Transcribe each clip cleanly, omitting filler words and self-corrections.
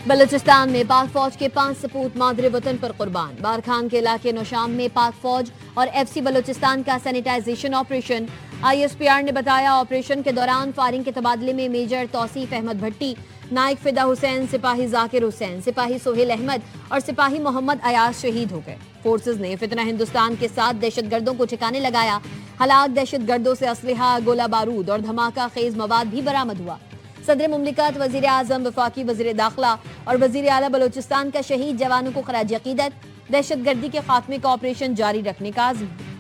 बलूचिस्तान में पाक फौज के 5 सपूत मादरे वतन पर कुर्बान। बारखान के इलाके नौशाम में पाक फौज और एफसी बलूचिस्तान का सैनिटाइजेशन ऑपरेशन। आईएसपीआर ने बताया ऑपरेशन के दौरान फायरिंग के तबादले में मेजर तौसीफ अहमद भट्टी, नाइक फिदा हुसैन, सिपाही जाकिर हुसैन, सिपाही सोहेल अहमद और सिपाही मोहम्मद अयाज शहीद हो गए। फोर्सेज ने फितना हिंदुस्तान के साथ दहशतगर्दों को ठिकाने लगाया। हलाक दहशतगर्दों से असलहा, गोला बारूद और धमाका खेज मवाद भी बरामद हुआ। सदर मुमलिकत, वजीर आजम, वफाकी वजीर दाखिला और वजीर आला बलूचिस्तान का शहीद जवानों को खराज अकीदत। दहशतगर्दी के खात्मे का ऑपरेशन जारी रखने का आज़म।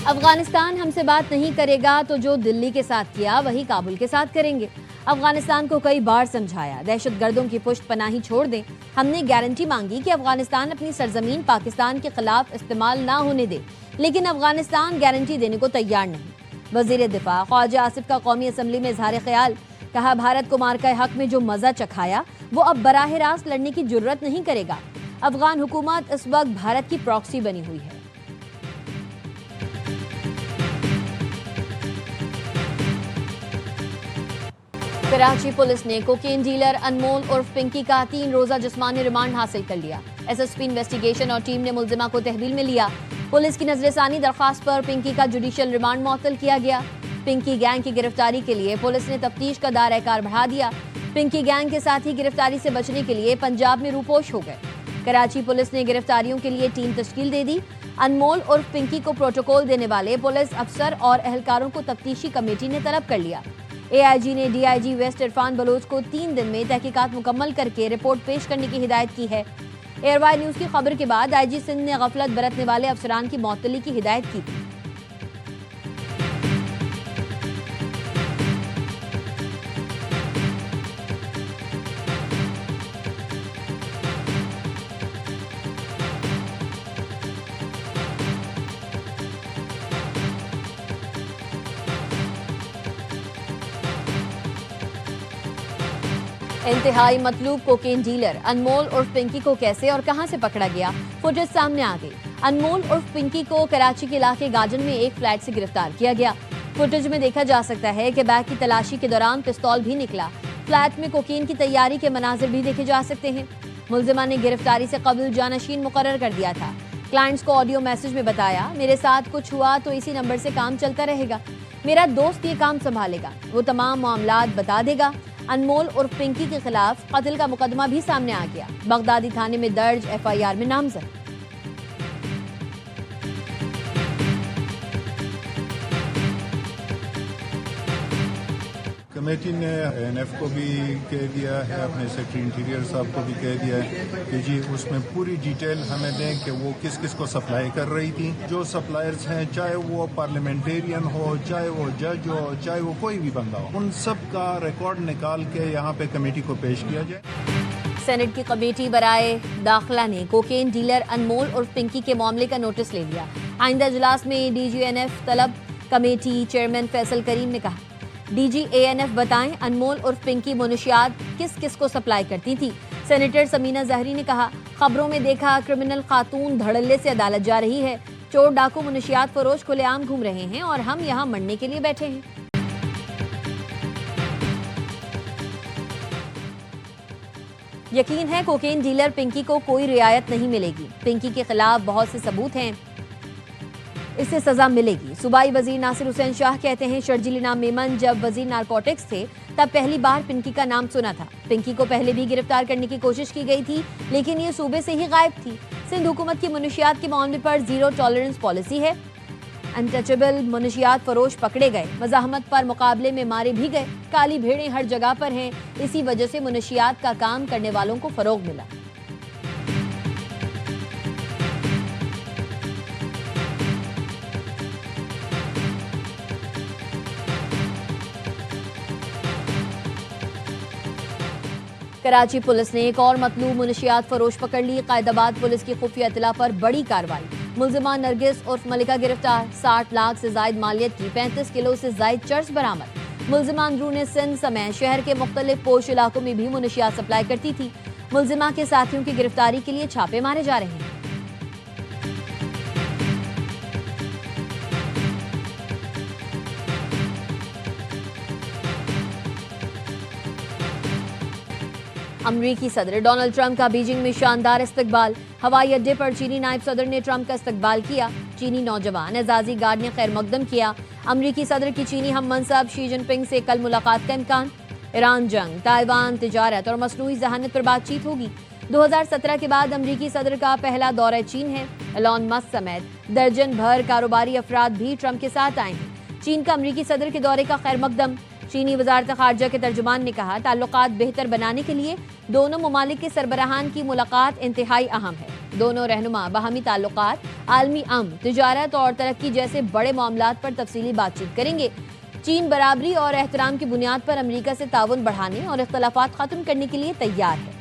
अफगानिस्तान हमसे बात नहीं करेगा तो जो दिल्ली के साथ किया वही काबुल के साथ करेंगे। अफगानिस्तान को कई बार समझाया दहशतगर्दों की पुष्ट पनाही छोड़ दें। हमने गारंटी मांगी कि अफगानिस्तान अपनी सरजमीन पाकिस्तान के खिलाफ इस्तेमाल ना होने दे, लेकिन अफगानिस्तान गारंटी देने को तैयार नहीं। वजीर दिफा ख्वाजा आसिफ का कौमी असम्बली में इजहार ख्याल। कहा, भारत को मार्का हक में जो मजा चखाया वो अब बराह रास्त लड़ने की जुर्रत नहीं करेगा। अफगान हुकूमत इस वक्त भारत की प्रॉक्सी बनी हुई है। कराची पुलिस ने कोकेन डीलर अनमोल उर्फ पिंकी का 3 रोजा जिस्मानी रिमांड हासिल कर लिया। एसएसपी इन्वेस्टिगेशन और टीम ने मुलजिमा को तहवील में लिया। पुलिस की नजरसानी दरखास्त पर पिंकी का जुडिशियल रिमांड मुअत्तल किया गया। पिंकी गैंग की गिरफ्तारी के लिए पुलिस ने तफ्तीश का दायरा-ए-कार बढ़ा दिया। पिंकी गैंग के साथ ही गिरफ्तारी से बचने के लिए पंजाब में रूपोश हो गए। कराची पुलिस ने गिरफ्तारियों के लिए टीम तश्कील दे दी। अनमोल उर्फ पिंकी को प्रोटोकॉल देने वाले पुलिस अफसर और एहलकारों को तफ्तीशी कमेटी ने तलब कर लिया। एआईजी ने डीआईजी वेस्ट इरफान बलोच को 3 दिन में तहकीकात मुकम्मल करके रिपोर्ट पेश करने की हिदायत की है। एयरवाई न्यूज की खबर के बाद आईजी सिंध ने गफलत बरतने वाले अफसरान की मुअत्तली की हिदायत की थी। इंतहाई मतलूब कोकेन डीलर अनमोल उर्फ पिंकी को कैसे और कहां से पकड़ा गया, फुटेज सामने आ गई। अनमोल उर्फ पिंकी को कराची के इलाके गाजन में एक फ्लैट से गिरफ्तार किया गया। फुटेज में देखा जा सकता है कि बैग की तलाशी के दौरान पिस्तौल भी निकला। फ्लैट में कोकेन की तैयारी के मनाजिर भी देखे जा सकते हैं। मुलजिमा ने गिरफ्तारी से कबल जानशीन मुकर्रर कर दिया था। क्लाइंट्स को ऑडियो मैसेज में बताया, मेरे साथ कुछ हुआ तो इसी नंबर से काम चलता रहेगा, मेरा दोस्त ये काम संभालेगा, वो तमाम मामलात बता देगा। अनमोल उर्फ पिंकी के खिलाफ कत्ल का मुकदमा भी सामने आ गया। बगदादी थाने में दर्ज एफआईआर में नामजद। कमेटी ने एएनएफ को भी कह दिया है, अपने सेक्रेटरी इंटीरियर साहब को भी कह दिया है कि जी उसमें पूरी डिटेल हमें दें कि वो किस किस को सप्लाई कर रही थी। जो सप्लायर्स हैं, चाहे वो पार्लियामेंटेरियन हो, चाहे वो जज हो, चाहे वो कोई भी बंदा हो, उन सब का रिकॉर्ड निकाल के यहाँ पे कमेटी को पेश किया जाए। सेनेट की कमेटी बराए दाखिला ने कोकेन डीलर अनमोल उर्फ पिंकी के मामले का नोटिस ले लिया। आइंदा इजलास में डीजीएनएफ तलब। कमेटी चेयरमैन फैसल करीम ने कहा, डीजी एएनएफ बताएं अनमोल उर्फ पिंकी मुनशियात किस किस को सप्लाई करती थी। सेनेटर समीना जहरी ने कहा, खबरों में देखा क्रिमिनल खातून धड़ल्ले से अदालत जा रही है, चोर डाकू मुनशियात फरोश खुलेआम घूम रहे हैं और हम यहाँ मरने के लिए बैठे हैं। यकीन है कोकेन डीलर पिंकी को कोई रियायत नहीं मिलेगी। पिंकी के खिलाफ बहुत से सबूत हैं, इससे सजा मिलेगी। सूबाई वजीर नासिर हुसैन शाह कहते हैं, शर्जील इनाम मेमन जब वजीर नारकोटिक्स थे तब पहली बार पिंकी का नाम सुना था। पिंकी को पहले भी गिरफ्तार करने की कोशिश की गई थी, लेकिन ये सूबे से ही गायब थी। सिंध हुकूमत की मुनशियात के मामले पर जीरो टॉलरेंस पॉलिसी है। अनटचेबल मुनशियात फरोश पकड़े गए, मज़ाहमत पर मुकाबले में मारे भी गए। काली भेड़ें हर जगह पर हैं, इसी वजह से मुनशियात का काम करने वालों को फरोग मिला। कराची पुलिस ने एक और मतलूब मुनशियात फरोश पकड़ ली। कायदाबाद पुलिस की खुफिया इत्तला पर बड़ी कार्रवाई। मुलजिमा नरगिस उर्फ मलिका गिरफ्तार। 60 लाख से जायद मालियत की 35 किलो से जायद चर्च बरामद। मुलजिमा अंदरून सिंध समेत शहर के मुख्तलिफ पोश इलाकों में भी मुनशियात सप्लाई करती थी। मुलजिमा के साथियों की गिरफ्तारी के लिए छापे मारे जा रहे हैं। अमरीकी सदर डोनाल्ड ट्रंप का बीजिंग में शानदार इस्तकबाल। हवाई अड्डे पर चीनी नायब सदर ने ट्रंप का इस्तकबाल किया। चीनी नौजवान एजाजी गार्ड ने खैर मकदम किया। अमरीकी सदर की चीनी हम मनसब शी जिनपिंग से कल मुलाकात का इम्कान। ईरान जंग, ताइवान, तिजारत और मसनूई जहानत पर बातचीत होगी। 2017 के बाद अमरीकी सदर का पहला दौरा चीन है। एलॉन मस्क समेत दर्जन भर कारोबारी अफराद भी ट्रंप के साथ आए हैं। चीन का अमरीकी सदर के दौरे का खैर मकदम। चीनी वजारत खारजा के तर्जुमान ने कहा, ताल्लुकात बेहतर बनाने के लिए दोनों ममालिक के सरबराहान की मुलाकात इंतहाई अहम है। दोनों रहनुमा बाहमी ताल्लुकात, आलमी अमन, तिजारत और तरक्की जैसे बड़े मामलात पर तफसीली बातचीत करेंगे। चीन बराबरी और एहतराम की बुनियाद पर अमरीका से ताउन बढ़ाने और इख्तलाफात खत्म करने के लिए तैयार है।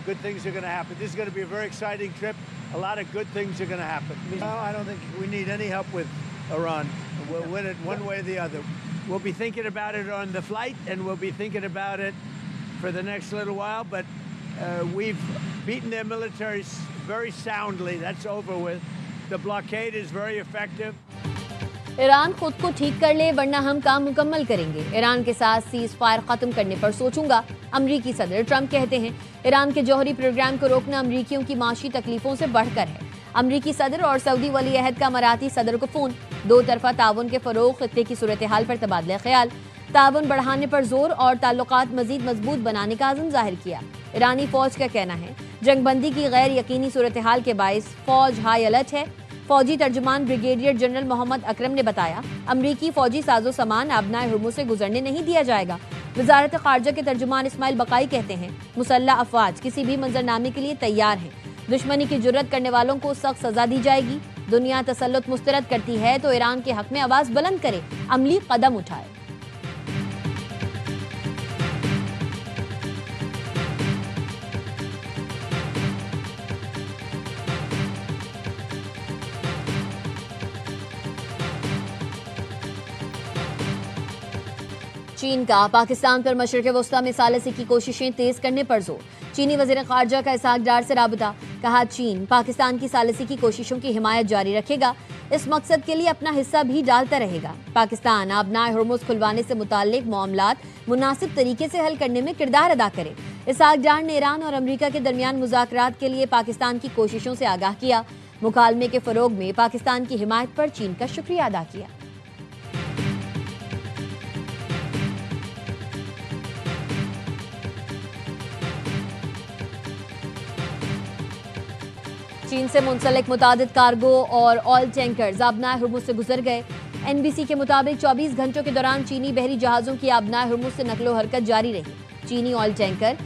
Good things are going to happen. This is going to be a very exciting trip. A lot of good things are going to happen. No, I don't think we need any help with Iran. We'll win it one way or the other. We'll be thinking about it on the flight, and we'll be thinking about it for the next little while. But we've beaten their militaries very soundly. That's over with. The blockade is very effective. Iran खुद को ठीक कर ले वरना हम काम मुकम्मल करेंगे। ईरान के साथ सीज फायर खत्म करने पर सोचूंगा। अमरीकी सदर ट्रंप कहते हैं, ईरान के जौहरी प्रोग्राम को रोकना अमरीकियों की माशी तकलीफों से बढ़कर है। अमरीकी सदर और सऊदी वली अहद का अमाराती सदर को फोन। दो तरफा ताउन के फरोग, खित्ते की सूरत हाल पर तबादला ख्याल, ताउन बढ़ाने पर जोर और ताल्लुकात मजीद मजबूत बनाने का आज़म जाहिर किया। ईरानी फौज का कहना है, जंगबंदी की गैर यकीनी सूरत हाल के बायस फौज हाई अलर्ट है। फौजी तर्जुमान ब्रिगेडियर जनरल मोहम्मद अकरम ने बताया, अमरीकी फौजी साजो सामान आबनाए हुर्मुज से गुजरने नहीं दिया जाएगा। वजारत खारजा के तर्जुमान इस्माइल बकाई कहते हैं, मुसल्ला अफवाज किसी भी मंजरनामे के लिए तैयार हैं। दुश्मनी की जुर्रत करने वालों को सख्त सजा दी जाएगी। दुनिया तसल्लुत मुस्तरद करती है तो ईरान के हक में आवाज बुलंद करे, अमली कदम उठाए। चीन का पाकिस्तान पर मशरिक़ वस्ता में सालसी की कोशिशें तेज करने पर जोर। चीनी वज़ीर ख़ारजा का इसहाक डार से राबता। कहा, चीन पाकिस्तान की सालसी की कोशिशों की हिमायत जारी रखेगा। इस मकसद के लिए अपना हिस्सा भी डालता रहेगा। पाकिस्तान आबनाए हुर्मुज खुलवाने से मुताल्लिक मामलात मुनासिब तरीके से हल करने में किरदार अदा करे। इसहाक डार ने ईरान और अमरीका के दरमियान मुज़ाकरात के लिए पाकिस्तान की कोशिशों से आगाह किया। मुकालमे के फ़रोग में पाकिस्तान की हिमायत पर चीन का शुक्रिया अदा किया। चीन से मुंसलिक मुतादिद कार्गो और ऑयल टैंकर्स आबनाए हुर्मुज से गुजर गए। NBC के मुताबिक 24 घंटों के दौरान चीनी बहरी जहाज़ों की आबनाए हुर्मुज से नकलो हरकत जारी रही। चीनी ऑयल टैंकर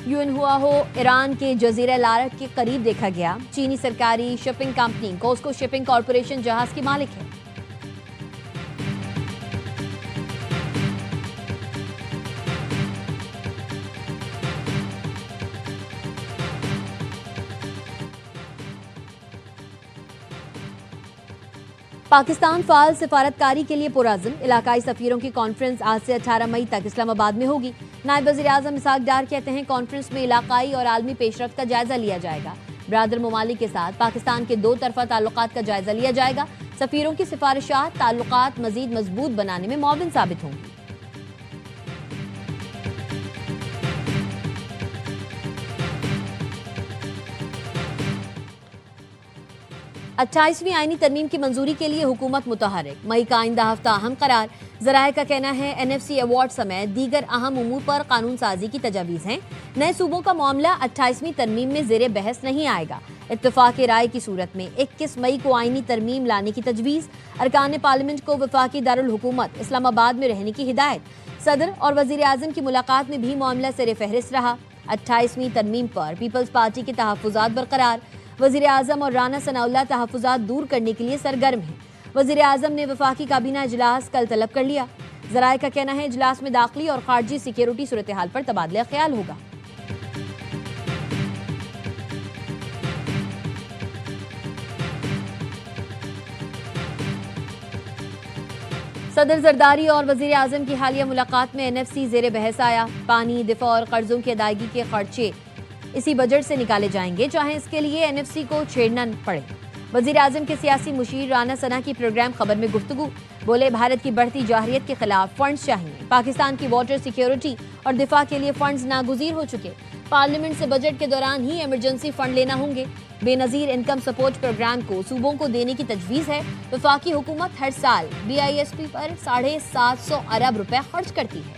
युनहुआहो ईरान के जजीरा लारक के करीब देखा गया। चीनी सरकारी shipping company Cosco shipping corporation जहाज की मालिक है। पाकिस्तान फाल सिफारतकारी के लिए पुराज़म। इलाकाई सफ़ीरों की कॉन्फ्रेंस आज से 18 मई तक इस्लामाबाद में होगी। नायब वज़ीर आज़म इसहाक डार कहते हैं, कॉन्फ्रेंस में इलाकाई और आलमी पेशरफ्त का जायजा लिया जाएगा। ब्रादर ममालिक के साथ पाकिस्तान के दो तरफा ताल्लुकात का जायजा लिया जाएगा। सफ़ीरों की सिफारिशात ताल्लुकात मजीद मजबूत बनाने में मुआविन साबित होंगी। 28वीं आईनी तरमीम की मंजूरी के लिए हुकूमत मुतहरिक। मई का आइंदा हफ्ता अहम करार। ज़राए का कहना है, NFC अवार्ड समेत दीगर अहम उमूर पर कानून साजी की तजावीज़ हैं। नए सूबों का मामला 28वीं तरमीम में ज़ेरे बहस नहीं आएगा। इत्तफाक़ राय की सूरत में 21 मई को आईनी तरमीम लाने की तजवीज़। अरकान पार्लियामेंट को वफाकी दारुल हुकूमत इस्लामाबाद में रहने की हिदायत। सदर और वज़ीर आज़म की मुलाकात में भी मामला सरे फहरिस्त रहा। 28वीं तरमीम पर पीपल्स पार्टी के तहफ़्फ़ुज़ात बरकरार। वजीर आजम और राना सनाउल्लाह तहफ़्फ़ुज़ात दूर करने के लिए सरगर्म हैं। वजीर आजम ने वफाकी काबीना इजलास कल तलब कर लिया। ज़राए का कहना है इजलास में दाखिली और खारजी सिक्योरिटी सूरत हाल पर तबादला ख्याल होगा। सदर जरदारी और वजीर आजम की हालिया मुलाकात में NFC ज़ेरे बहस आया। पानी, दिफा और कर्जों की अदायगी के खर्चे इसी बजट से निकाले जाएंगे, चाहे इसके लिए NFC को छेड़ना पड़े। वजीर आजम के सियासी मुशीर राना सना की प्रोग्राम खबर में गुफ्तगू, बोले भारत की बढ़ती जाहिरियत के खिलाफ फंड्स चाहिए। पाकिस्तान की वाटर सिक्योरिटी और दिफा के लिए फंड्स नागुज़ीर हो चुके। पार्लियामेंट से बजट के दौरान ही इमरजेंसी फंड लेना होंगे। बेनजीर इनकम सपोर्ट प्रोग्राम को सूबों को देने की तजवीज़ है। वफाकी हुकूमत हर साल BISP पर 750 अरब रुपए खर्च करती है।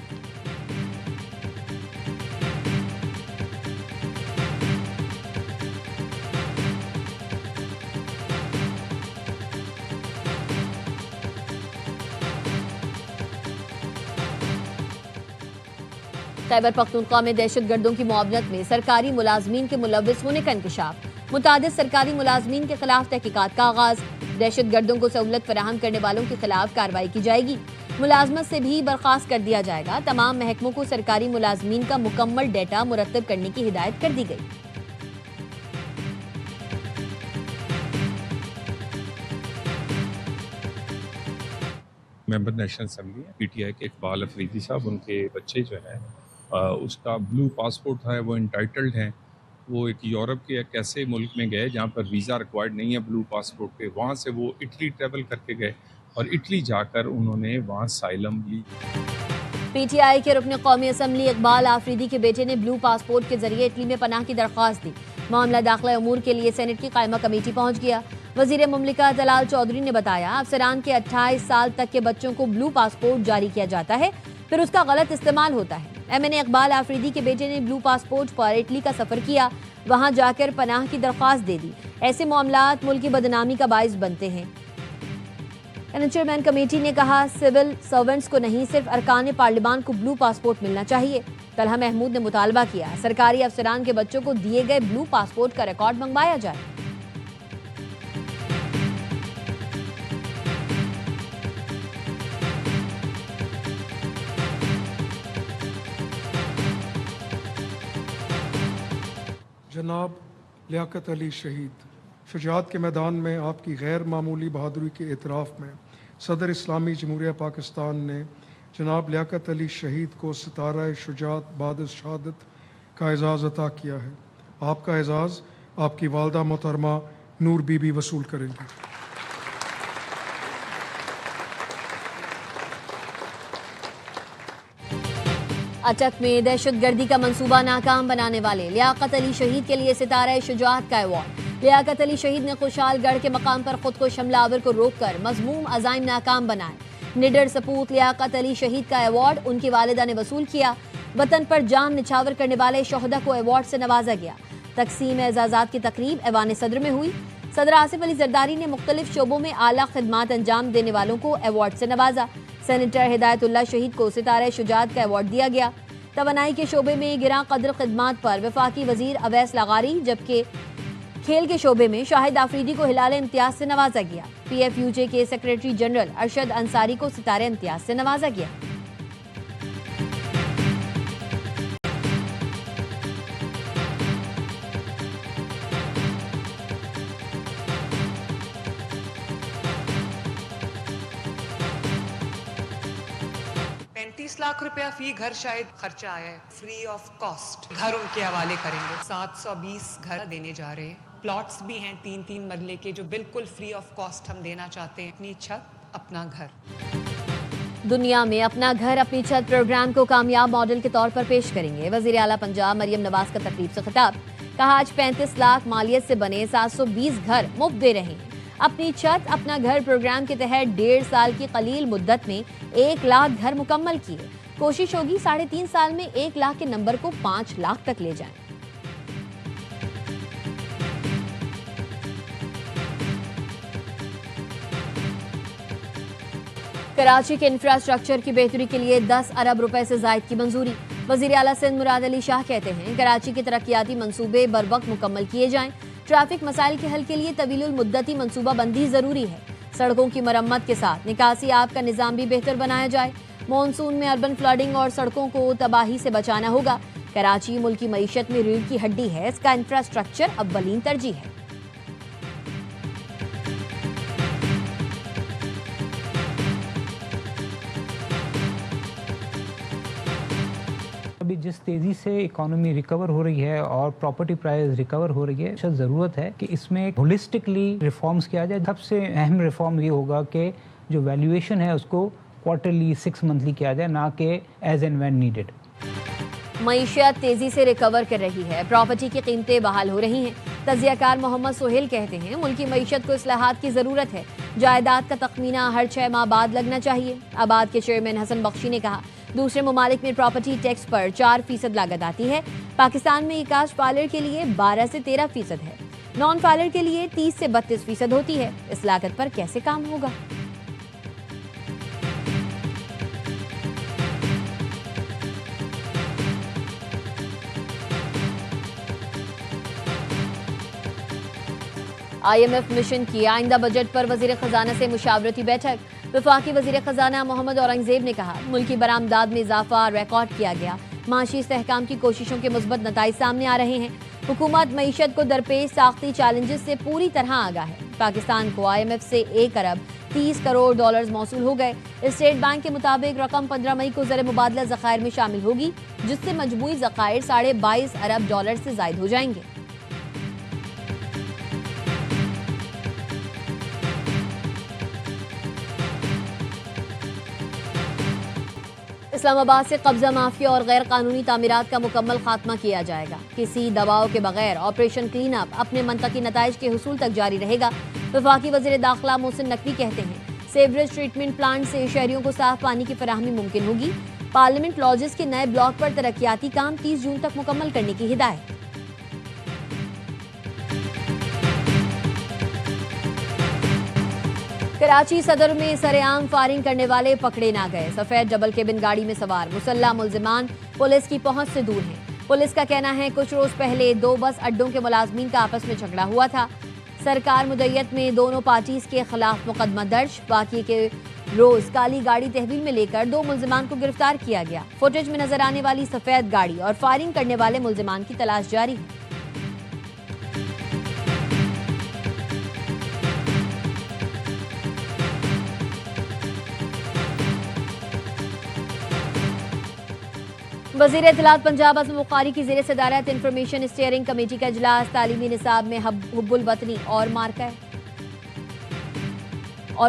खैबर पख्तूनख्वा में दहशतगर्दों की मुआवनत में सरकारी मुलाजमीन के मुलव्विस होने का इंकशाफ। मुतादिद सरकारी मुलाजमीन के खिलाफ तहकीकात का आगाज। दहशतगर्दों को सहूलत फराहम करने वालों के खिलाफ कार्रवाई की जाएगी। मुलाजमत से भी बर्खास्त कर दिया जाएगा। तमाम महकमों को सरकारी मुलाजमीन का मुकम्मल डेटा मुरतब करने की हिदायत कर दी गई। मेंबर नेशनल असेंबली PTI के इकबाल अफरीदी साहब, उनके बच्चे जो है उसका ब्लू पासपोर्ट था, वो इंटाइटल्ड हैं। वो एक यूरोप के एक ऐसे मुल्क में गए जहाँ पर वीज़ा रिक्वायर्ड नहीं है ब्लू पासपोर्ट पे। वहाँ से वो इटली ट्रैवल करके गए और इटली जाकर उन्होंने वहाँ साइलम ली। PTI के रुकन कौमी असम्बली इकबाल आफरीदी के बेटे ने ब्लू पासपोर्ट के जरिए इटली में पनाह की दरख्वास्त दी। मामला दाखिला उमूर के लिए सेनेट की कायमा कमेटी पहुंच गया। वजीर मुमलिकत जलाल चौधरी ने बताया, अफसरान के 28 साल तक के बच्चों को ब्लू पासपोर्ट जारी किया जाता है, फिर उसका गलत इस्तेमाल होता है। MNA इकबाल आफरीदी के बेटे ने ब्लू पासपोर्ट पर इटली का सफर किया, वहां जाकर पनाह की दरख्वास्त दे दी। ऐसे मामलात मुल्क की बदनामी का बाइस बनते हैं। चेयरमैन कमेटी ने कहा, सिविल सर्वेंट्स को नहीं सिर्फ अरकान पार्लियामान को ब्लू पासपोर्ट मिलना चाहिए। तलहा महमूद ने मुतालबा किया, सरकारी अफसरान के बच्चों को दिए गए ब्लू पासपोर्ट का रिकॉर्ड मंगवाया जाए। जनाब लियाकत अली शहीद, शुजाअत के मैदान में आपकी गैर मामूली बहादुरी के एतराफ़ में सदर इस्लामी जमहूरिया पाकिस्तान ने जनाब लियाकत अली शहीद को सितारा शुजाअत बाद शहादत का एजाज़ अता किया है। आपका एजाज़ आपकी वालदा मोहतरमा नूर बीबी वसूल करेंगी। अटक में दहशतगर्दी का मंसूबा नाकाम बनाने वाले लियाकत अली शहीद के लिए सितारा शुजाअत का अवार्ड। लियाकत अली शहीद ने खुशहालगढ़ के मकाम पर खुद को हमलावर को रोककर मजमूम अजाइम नाकाम बनाए। निडर सपूत लियाकत अली शहीद का अवार्ड उनकी वालिदा ने वसूल किया। वतन पर जान निछावर करने वाले शोहदा को अवार्ड से नवाजा गया। तकसीम एजाजात की तकरीब ऐवान सदर में हुई। सदर आसिफ अली जरदारी ने मुख्तलिफ शोबों में आला खिदमात अंजाम देने वालों को अवार्ड से नवाजा। सेनेटर हिदायतुल्लाह शहीद को सितारा शुजाअत का अवार्ड दिया गया। तवानाई के शोबे में गिरा कदर खिदमात पर वफाकी वजीर अवैस लगारी, जबकि खेल के शोबे में शाहिद आफरीदी को हिलाल इम्तियाज से नवाजा गया। PFUJ के सेक्रेटरी जनरल अरशद अंसारी को सितारे इम्तियाज से नवाजा गया। लाख रुपया फी घर शायद खर्चा आया है, फ्री ऑफ कॉस्ट घर उनके हवाले करेंगे। 720 घर देने जा रहे हैं। प्लॉट्स भी हैं 3-3 मरले के जो बिल्कुल फ्री ऑफ कॉस्ट हम देना चाहते हैं। अपनी छत अपना घर। दुनिया में अपना घर अपनी छत प्रोग्राम को कामयाब मॉडल के तौर पर पेश करेंगे वजीर आला पंजाब मरियम नवाज का तकरीब से खिताब। कहा, आज 35 लाख मालियत से बने 720 घर मुफ्त दे रहे हैं। अपनी छत अपना घर प्रोग्राम के तहत 1.5 साल की कलील मुद्दत में 1 लाख घर मुकम्मल किए। कोशिश होगी 3.5 साल में 1 लाख के नंबर को 5 लाख तक ले जाएं। कराची के इंफ्रास्ट्रक्चर की बेहतरी के लिए 10 अरब रुपए से जायद की मंजूरी। वजीर आला सिंध मुराद अली शाह कहते हैं, कराची के तरक्याती मंसूबे बर वक्त मुकम्मल किए जाएं। ट्रैफिक मसाइल के हल के लिए तवीलुल मुद्दती मंसूबाबंदी जरूरी है। सड़कों की मरम्मत के साथ निकासी आब का निजाम भी बेहतर बनाया जाए। मॉनसून में अर्बन फ्लडिंग और सड़कों को तबाही से बचाना होगा। कराची मुल्क की मईशत में रीढ़ की हड्डी है, इसका इंफ्रास्ट्रक्चर अव्वलीन तरजीह है। अभी जिस तेज़ी से इकोनॉमी रिकवर हो रही है और प्रॉपर्टी प्राइस रिकवर हो रही है, ज़रूरत है कि इसमें होलिस्टिकली रिफॉर्म्स किया जाए। सबसे अहम रिफॉर्म ये होगा कि जो वैल्यूएशन है उसको क्वार्टरली 6 मंथली किया जाए, ना कि एज एंड व्हेन नीडेड। मईशत तेजी से रिकवर कर रही है, प्रॉपर्टी की कीमतें बहाल हो रही हैं। तजियाकार मोहम्मद सोहेल कहते हैं मुल्क की मईशत को इस्लाहात की जरूरत है। जायदाद का तखमीना हर 6 माह बाद लगना चाहिए। आबाद के चेयरमैन हसन बख्शी ने कहा दूसरे ममालिक में प्रॉपर्टी टैक्स पर 4% लागत आती है। पाकिस्तान में कास्ट फाइलर के लिए 12 से 13% है, नॉन फाइलर के लिए 30 से 32% होती है। इस लागत पर कैसे काम होगा? IMF मिशन की आइंदा बजट पर वजीर खजाना से मुशावरती बैठक। वफाकी वजीर खजाना मोहम्मद औरंगजेब ने कहा मुल्क की बरामदाद में इजाफा रिकॉर्ड किया गया। माशी इस्तेहकाम की कोशिशों के मुस्बत नताइज सामने आ रहे हैं। हुकूमत मईशत को दरपेश साख्ती चैलेंजेस से पूरी तरह आगाह है। पाकिस्तान को IMF से 1 अरब 30 करोड़ डॉलर्स मौसूल हो गए। स्टेट बैंक के मुताबिक रकम 15 मई को ज़र मुबादला ज़खायर में शामिल होगी, जिससे मजमूई ज़खायर 22.5 अरब डॉलर से जायद हो जाएंगे। इस्लामाबाद से कब्जा माफिया और गैर कानूनी तामीरात का मुकम्मल खात्मा किया जाएगा। किसी दबाव के बगैर ऑपरेशन क्लीन अप अपने मंतकी नताइज के हुसूल तक जारी रहेगा। वफाकी वज़ीर दाखिला मोहसिन नकवी कहते हैं सेवरेज ट्रीटमेंट प्लांट से शहरियों को साफ पानी की फराहमी मुमकिन होगी। पार्लियामेंट लॉजेस के नए ब्लॉक पर तरक्याती काम 30 जून तक मुकम्मल करने की हिदायत। कराची सदर में सरेआम फायरिंग करने वाले पकड़े ना गए। सफेद डबल केबिन गाड़ी में सवार मुसल्ला मुलजिमान पुलिस की पहुंच से दूर हैं। पुलिस का कहना है कुछ रोज पहले 2 बस अड्डों के मुलाजमीन का आपस में झगड़ा हुआ था। सरकार मुद्दत में दोनों पार्टीज के खिलाफ मुकदमा दर्ज। बाकी के रोज काली गाड़ी तहवील में लेकर 2 मुलजिमान को गिरफ्तार किया गया। फुटेज में नजर आने वाली सफेद गाड़ी और फायरिंग करने वाले मुलजिमान की तलाश जारी है। वज़ीर इत्तलात पंजाब आज़म बुखारी की ज़ेर सदारत इंफॉर्मेशन स्टीयरिंग कमेटी का इजलास। तालीमी निसाब में हुब्बुल वतनी और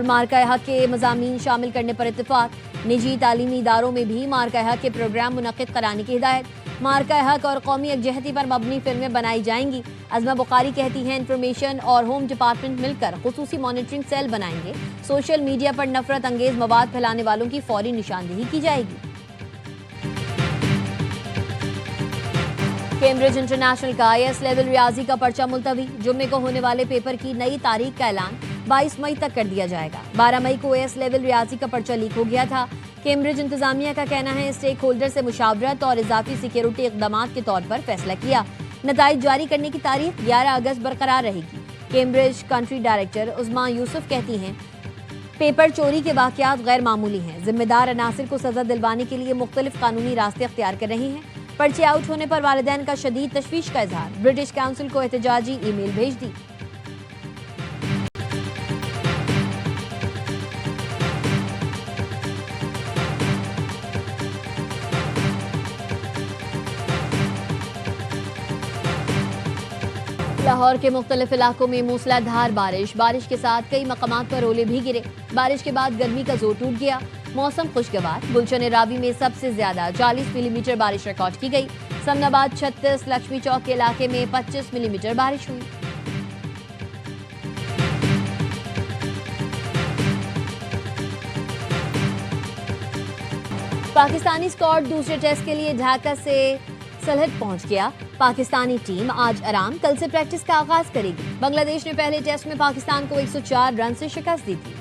मार्का हक के मज़ामीन शामिल करने पर इत्तेफाक। निजी तालीमी इदारों में भी मार्का हक के प्रोग्राम मुनक़िद कराने की हिदायत। मार्का हक और कौमी यकजहती पर मबनी फिल्में बनाई जाएंगी। आज़मा बुखारी कहती हैं इंफॉर्मेशन और होम डिपार्टमेंट मिलकर खुसूसी मॉनिटरिंग सेल बनाएंगे। सोशल मीडिया पर नफरत अंगेज मवाद फैलाने वालों की फौरी निशानदेही की जाएगी। कैम्ब्रिज इंटरनेशनल का IAS लेवल रियाजी का पर्चा मुलतवी। जुम्मे को होने वाले पेपर की नई तारीख का ऐलान 22 मई तक कर दिया जाएगा। 12 मई को IAS लेवल रियाजी का पर्चा लीक हो गया था। कैम्ब्रिज इंतजामिया का कहना है स्टेक होल्डर से मुशावरत और इजाफी सिक्योरिटी इकदाम के तौर पर फैसला किया। नताइज जारी करने की तारीख 11 अगस्त बरकरार रहेगी। कैम्ब्रिज कंट्री डायरेक्टर उस्मा यूसुफ कहती हैं पेपर चोरी के वाकयात गैर मामूली हैं। जिम्मेदार अनासिर को सजा दिलवाने के लिए मुख्तलिफ कानूनी रास्ते अख्तियार कर रही हैं। पर्चे आउट होने पर वालिदैन का शदीद तशवीश का इजहार। ब्रिटिश काउंसिल को एहतजाजी ईमेल भेज दी। लाहौर के मुख्तलिफ इलाकों में मूसलाधार बारिश के साथ कई मकामात पर ओले भी गिरे। बारिश के बाद गर्मी का जोर टूट गया। मौसम खुशगवार। गुलशन रावी में सबसे ज्यादा 40 मिलीमीटर बारिश रिकॉर्ड की गई। समनाबाद 36, लक्ष्मी चौक के इलाके में 25 मिलीमीटर बारिश हुई। पाकिस्तानी स्क्वाड दूसरे टेस्ट के लिए ढाका से सलहट पहुंच गया। पाकिस्तानी टीम आज आराम, कल से प्रैक्टिस का आगाज करेगी। बांग्लादेश ने पहले टेस्ट में पाकिस्तान को 104 रन से शिकस्त दी थी।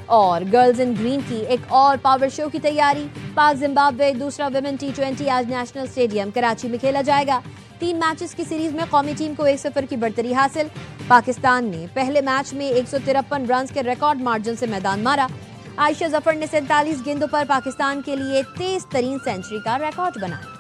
और गर्ल्स इन ग्रीन की एक और पावर शो की तैयारी। पाक जिम्बाब्वे दूसरा विमेन T20 आज नेशनल स्टेडियम कराची में खेला जाएगा। 3 मैचेस की सीरीज में कौमी टीम को 1-0 की बढ़तरी हासिल। पाकिस्तान ने पहले मैच में 153 रन के रिकॉर्ड मार्जिन से मैदान मारा। आयशा जफर ने 47 गेंदों पर पाकिस्तान के लिए तेज तरीन सेंचुरी का रिकॉर्ड बनाया।